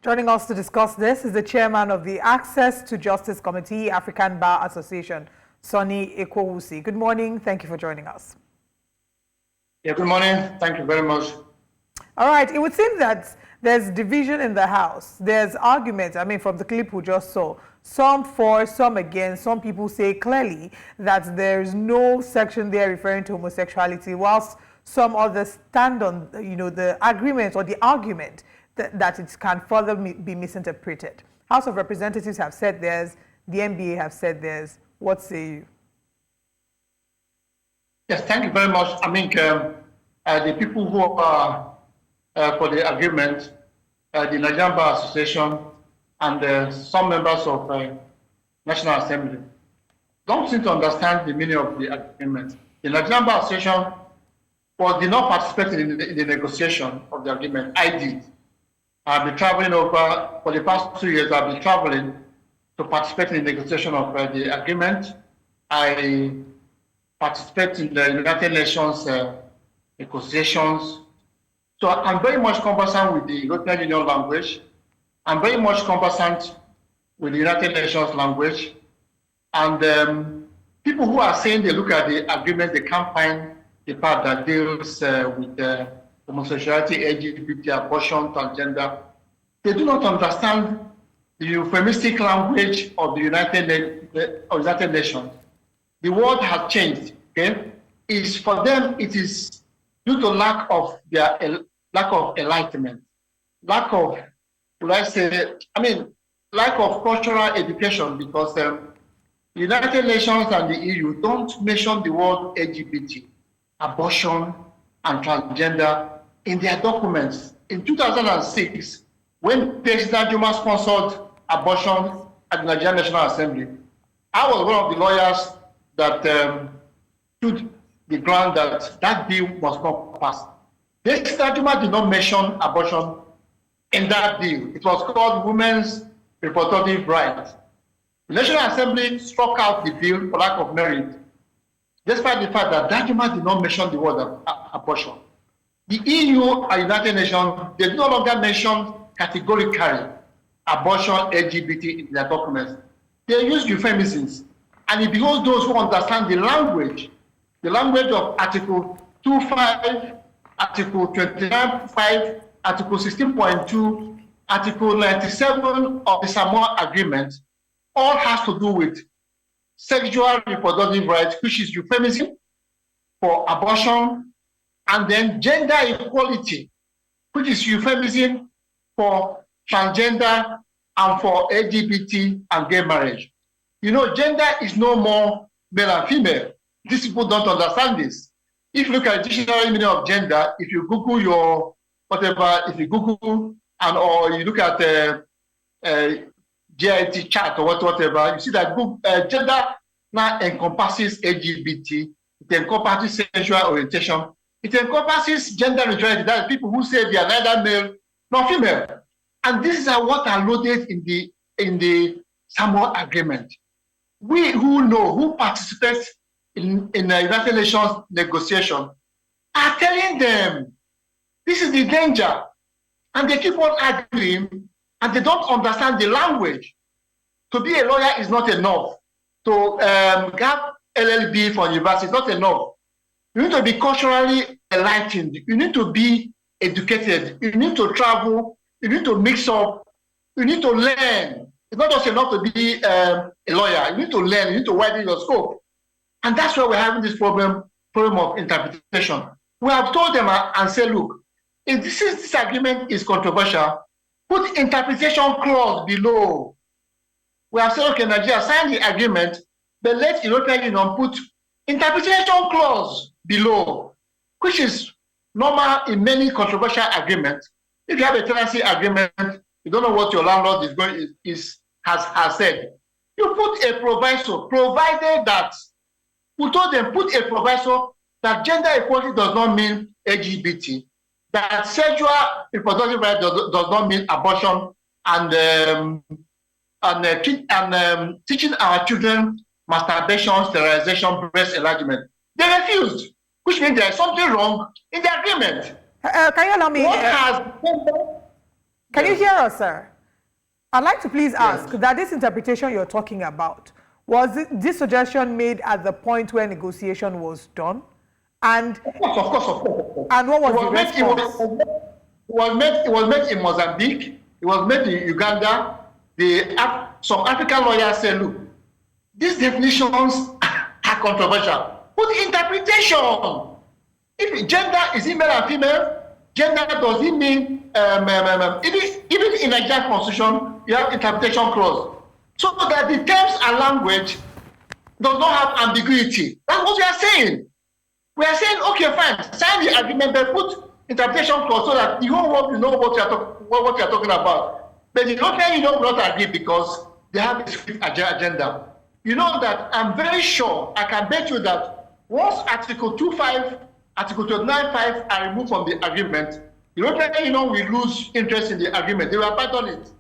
Joining us to discuss this is the chairman of the Access to Justice Committee, African Bar Association, Sonnie Ekwowusi. Good morning. Thank you for joining us. Yeah, good morning. Thank you very much. All right. It would seem that there's division in the House. There's arguments, from the clip we just saw. Some for, some against. Some people say clearly that there's no section there referring to homosexuality, whilst some others stand on, the agreement or the argument that it can further be misinterpreted. House of Representatives have said theirs, the NBA have said theirs. What say you? Yes, thank you very much. The people who are for the agreement, the Nigerian Bar Association and some members of National Assembly don't seem to understand the meaning of the agreement. The Nigerian Bar Association did not participate in the negotiation of the agreement. I did. I've been traveling over, for the past 2 years, I've been traveling to participate in the negotiation of the agreement. I participate in the United Nations negotiations. So I'm very much conversant with the European Union language. I'm very much conversant with the United Nations language. And people who are saying they look at the agreement, they can't find the part that deals with homosexuality, LGBT, abortion, transgender. They do not understand the euphemistic language of the United Nations. The world has changed. Okay, for them it is due to lack of enlightenment, lack of cultural education, because the United Nations and the EU don't mention the word LGBT, abortion, and transgender in their documents. In 2006, when President Juma sponsored abortion at the Nigerian National Assembly, I was one of the lawyers that stood the ground that bill must not pass. President Juma did not mention abortion in that bill. It was called Women's Reproductive Rights. The National Assembly struck out the bill for lack of merit, despite the fact that Juma did not mention the word abortion. The EU and United Nations, they no longer mention categorically abortion, LGBT in their documents. They use euphemisms. And it behoves those who understand the language of Article 2.5, Article 29.5, Article 16.2, Article 97 of the Samoa Agreement, all has to do with sexual reproductive rights, which is euphemism for abortion, and then gender equality, which is euphemism for transgender and for LGBT and gay marriage. Gender is no more male and female. These people don't understand this. If you look at the dictionary meaning of gender, if you Google or you look at GIT chart or whatever, you see that gender now encompasses LGBT, it encompasses sexual orientation, it encompasses gender neutrality, that is people who say they are neither male nor female. And this is what are loaded in the Samoa Agreement. We who participate in the United Nations negotiation are telling them this is the danger. And they keep on arguing, and they don't understand the language. To be a lawyer is not enough. To have LLB for university is not enough. You need to be culturally enlightened. You need to be educated. You need to travel. You need to mix up. You need to learn. It's not just enough to be a lawyer. You need to learn. You need to widen your scope. And that's why we're having this problem of interpretation. We have told them and said, look, if this agreement is controversial, put interpretation clause below. We have said, okay, Nigeria, sign the agreement, but let European Union put interpretation clause below, which is normal in many controversial agreements. If you have a tenancy agreement, you don't know what your landlord has said. You put a proviso, provided that we told them put a proviso that gender equality does not mean LGBT, that sexual reproductive rights does not mean abortion, and teaching our children masturbation, sterilization, breast enlargement. They refused, which means there is something wrong in the agreement. Can you allow me? What has can you hear us, sir? I'd like to please ask that this interpretation you're talking about, was this suggestion made at the point where negotiation was done? And of course. And what was the response? It was made in Mozambique. It was made in Uganda. Some African lawyers say, look, these definitions are controversial. Put interpretation. If gender is male and female, gender does it mean even in Nigerian constitution you have interpretation clause, so that the terms and language does not have ambiguity. That's what we are saying. We are saying, okay, fine, sign the agreement, but put interpretation clause so that the whole world will know what you are talking about. But the European Union will not agree because they have a strict agenda. You know that I'm very sure, I can bet you that once Article 25, Article 29.5 are removed from the agreement, the European Union will lose interest in the agreement. They will abandon it.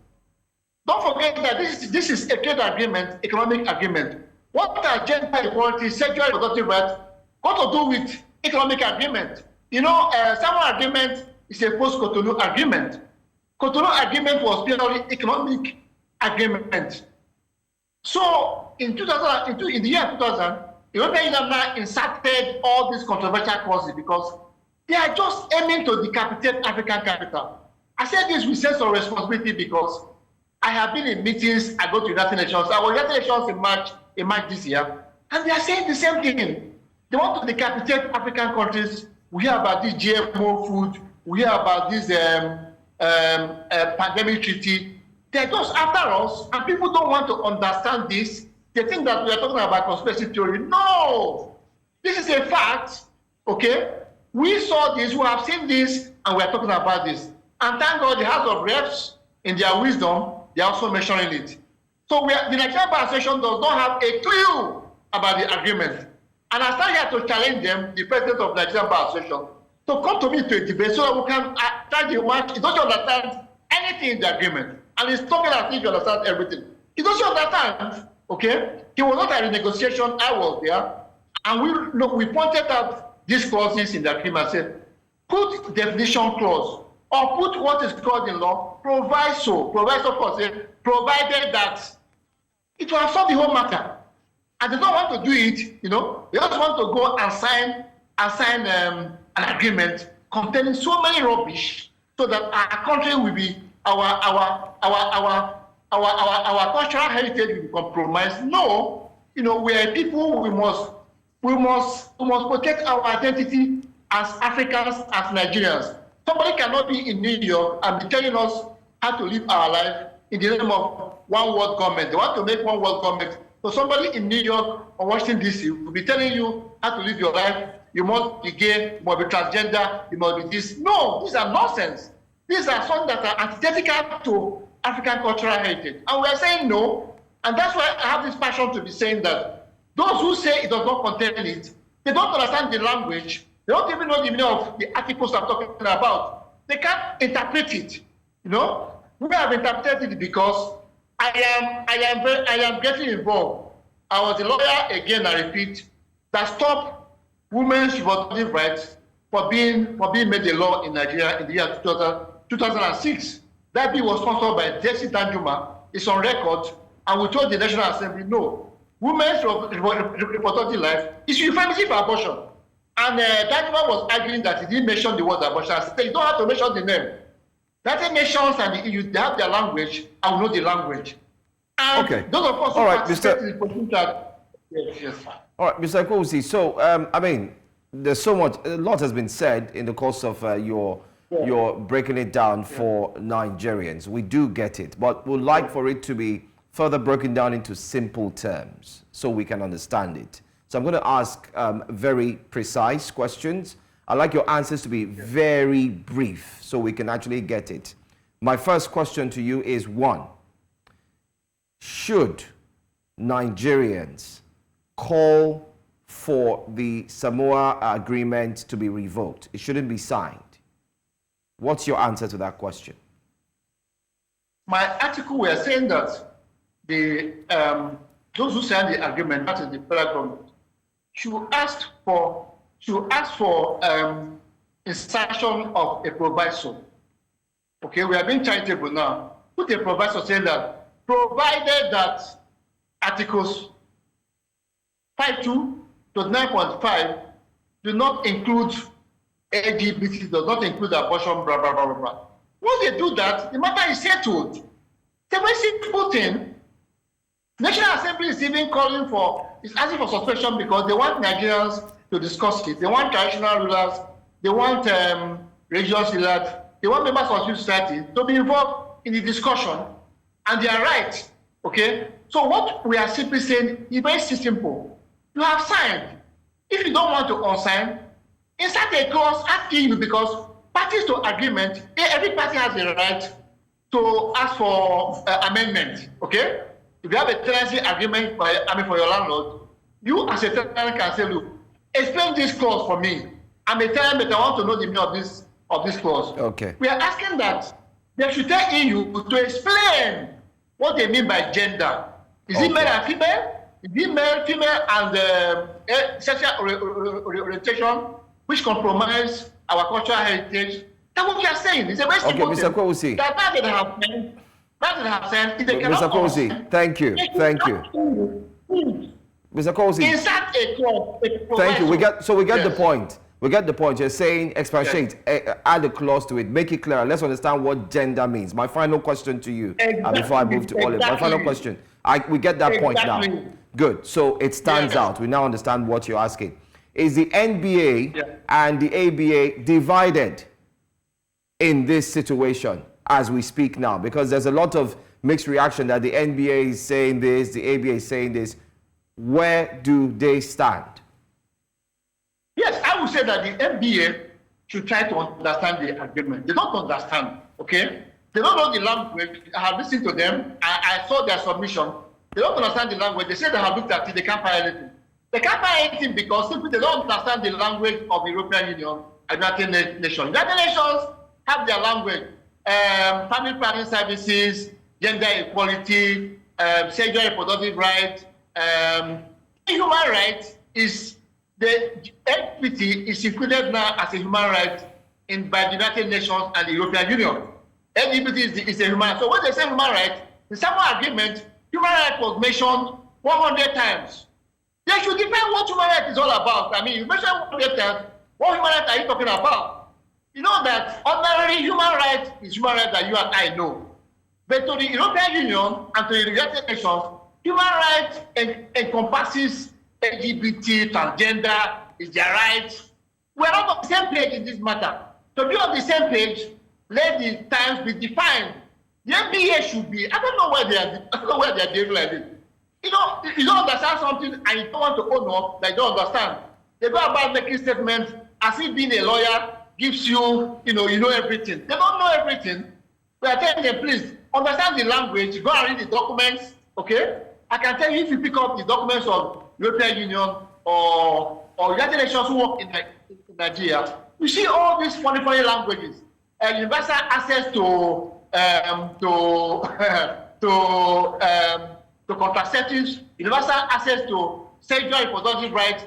Don't forget that this is a trade agreement, economic agreement. What are gender equality, sexual and reproductive rights got to do with economic agreement? You know, Samoa Agreement is a post-Cotonou agreement. Cotonou agreement was purely economic agreement. So in the year 2000, the European Union now inserted all these controversial clauses because they are just aiming to decapitate African capital. I said this with sense of responsibility because I have been in meetings, I go to United Nations. I was United Nations in March this year, and they are saying the same thing. They want to decapitate African countries. We hear about this GMO food. We hear about this pandemic treaty. They're just after us, and people don't want to understand this. They think that we are talking about conspiracy theory. No! This is a fact, okay? We saw this, we have seen this, and we are talking about this. And thank God the House of Reps, in their wisdom, they are also mentioning it. So the Nigerian Bar Association does not have a clue about the agreement. And I started here to challenge them, the president of the Nigerian Bar Association, to come to me to a debate so that we can try the match. He doesn't understand anything in the agreement. And he's talking as if he understands everything. He doesn't understand, okay? He was not at the negotiation, I was there. And we pointed out these clauses in the agreement, said, put definition clause, or put what is called in law, proviso clause, provided that it will solve the whole matter. And they don't want to do it, you know, they just want to go and sign an agreement containing so many rubbish so that our country will be, our cultural heritage will be compromised. No, you know, we are people, we must protect our identity as Africans, as Nigerians. Somebody cannot be in New York and be telling us how to live our life in the name of one world government. They want to make one world government. So somebody in New York or Washington, D.C. will be telling you how to live your life. You must be gay, you must be transgender, you must be this. No, these are nonsense. These are something that are antithetical to African cultural heritage. And we are saying no. And that's why I have this passion to be saying that those who say it does not contain it, they don't understand the language. They don't even know the meaning of the articles I'm talking about. They can't interpret it. You know, we have interpreted it because I am getting involved. I was a lawyer, again, I repeat, that stopped women's reproductive rights for being made a law in Nigeria in the year 2006. That bill was sponsored by Desi Danjuma. It's on record, and we told the National Assembly, no, women's reproductive life is euphemism for abortion. And Danjuma was arguing that he didn't mention the word abortion. I said, you don't have to mention the name. United Nations and the EU, they have their language, I will know the language. And okay. Those of us who participate in the position that, yes. All right, Mr. Ekwowusi, so, I mean, there's so much, a lot has been said in the course of your breaking it down for Nigerians. We do get it, but we'd like for it to be further broken down into simple terms so we can understand it. So I'm going to ask very precise questions. I'd like your answers to be very brief so we can actually get it. My first question to you is, one, should Nigerians call for the Samoa Agreement to be revoked? It shouldn't be signed. What's your answer to that question? My article were saying that those who signed the agreement, that is the federal government, should ask for insertion of a proviso. Okay, we are being charitable now. put a proviso saying that provided that Articles 5.2 to 9.5 do not include LGBT, does not include abortion, blah, blah, blah, blah, blah. Once they do that, the matter is settled. It's a very simple thing. National Assembly is even calling for, is asking for suspension because they want Nigerians to discuss it. They want traditional rulers, they want religious leaders, they want members of civil society to be involved in the discussion, and they are right, okay? So what we are simply saying is very simple. You have signed. If you don't want to unsign, insert a clause asking you, because parties to agreement, every party has the right to ask for amendment, okay? If you have a tenancy agreement for your landlord, you as a tenant can say, look, explain this clause for me. I'm a tenant, but I want to know the meaning of this clause. Okay. We are asking that they should tell you to explain what they mean by gender. Is it male and female? Is it male, female, and sexual orientation, which compromise our cultural heritage? That's what we are saying. It's a very simple Mr. Ekwowusi. That they have said, if they cannot Mr. Ekwowusi, thank you. Mr. Ekwowusi. Insert a clause. Thank you. We get Yes. the point. We get the point. You're saying expatiate, add a clause to it, make it clear. Let's understand what gender means. My final question to you, before I move to Olive. My final question. We get that point now. Good. So it stands out. We now understand what you're asking. Is the NBA and the ABA divided in this situation as we speak now? Because there's a lot of mixed reaction that the NBA is saying this, the ABA is saying this. Where do they stand? Yes, I would say that the NBA should try to understand the agreement. They don't understand, okay? They don't know the language. I have listened to them. I saw their submission. They don't understand the language. They say they have looked at it. They can't find anything. They can't find anything because simply they don't understand the language of the European Union and United Nations. United Nations have their language. Family planning services, gender equality, sexual and reproductive rights. Human rights is the LGBT is included now as a human right by the United Nations and the European Union. LGBT is a human right. So when they say human right, the Samoa Agreement, human right was mentioned 100 times. They should define what human right is all about. I mean, you mentioned 100 times. What human right are you talking about? You know that ordinary human right is human right that you and I know. But to the European Union and to the United Nations, human rights encompasses LGBT, transgender, is their rights. We're not on the same page in this matter. To be on the same page, let the times be defined. The NBA should be, I don't know where they are doing like this. You know, you don't understand something and you don't want to own up, they don't understand. They go about making statements as if being a lawyer gives you, you know everything. They don't know everything. We are telling them, please, understand the language, go and read the documents, okay? I can tell you if you pick up the documents of European Union or United Nations who work in Nigeria, you see all these funny languages. Universal access to contraceptives, universal access to sexual and reproductive rights.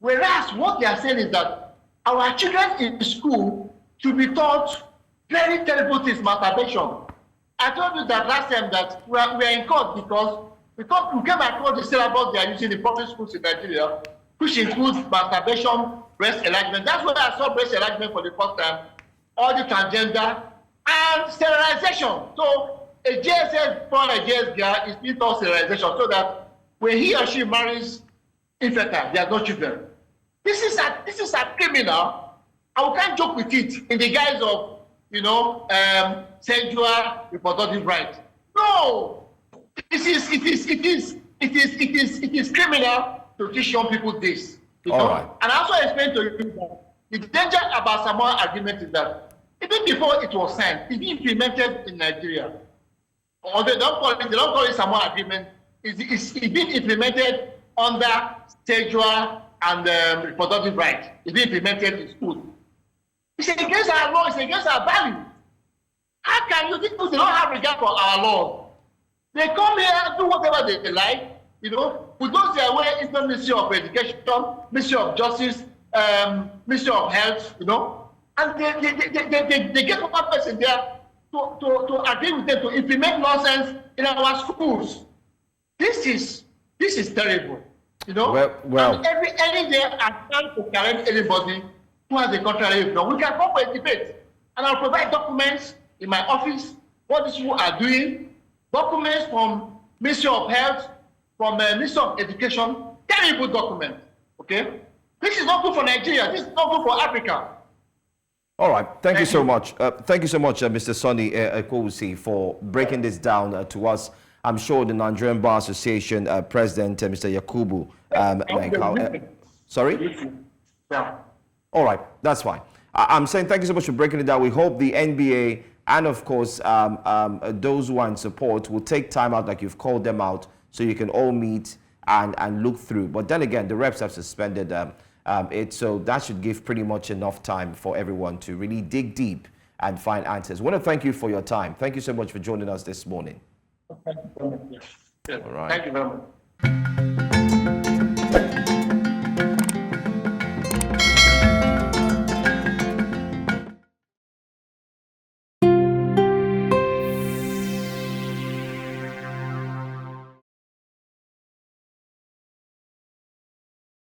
Whereas what they are saying is that our children in school should be taught very terrible things, masturbation. I told you that last time that we are in court because we came across the syllabus they are using in public schools in Nigeria, which includes masturbation, breast enlargement. That's where I saw breast enlargement for the first time, all the transgender, and sterilization. So a JSS for a JS girl is being taught sterilization so that when he or she marries infertile, they are no children. This is a criminal, and we can't joke with it in the guise of, sexual reproductive rights. No. It is criminal to teach young people this. Right. And I also explained to you that the danger about Samoa Agreement is that even before it was signed, it's been implemented in Nigeria. Or they don't call it Samoa Agreement. It's been implemented under sexual and reproductive rights. It's been implemented in school. It's against our law. It's against our values. How can you think they don't have regard for our law? They come here and do whatever they like, put those their way into the Ministry of Education, Ministry of Justice, Ministry of Health, and they get one person there to agree with them to implement nonsense in our schools. This is terrible. You know, well. and any day I'm trying to challenge anybody who has a contrary view. We can go for a debate, and I'll provide documents in my office what these people are doing, documents from Ministry of Health, from Ministry of Education, terrible documents. Okay, this is not good for Nigeria. This is not good for Africa. All right. Thank you so much. Thank you so much, Mr. Sonnie Ekwowusi, for breaking this down to us. I'm sure the Nigerian Bar Association President, Mr. Yakubu, sorry? Yeah. All right. That's fine. I'm saying thank you so much for breaking it down. We hope the NBA and, of course, those who are in support will take time out, like you've called them out, so you can all meet and look through. But then again, the reps have suspended it, so that should give pretty much enough time for everyone to really dig deep and find answers. I want to thank you for your time. Thank you so much for joining us this morning. Thank you very much. All right. Thank you very much.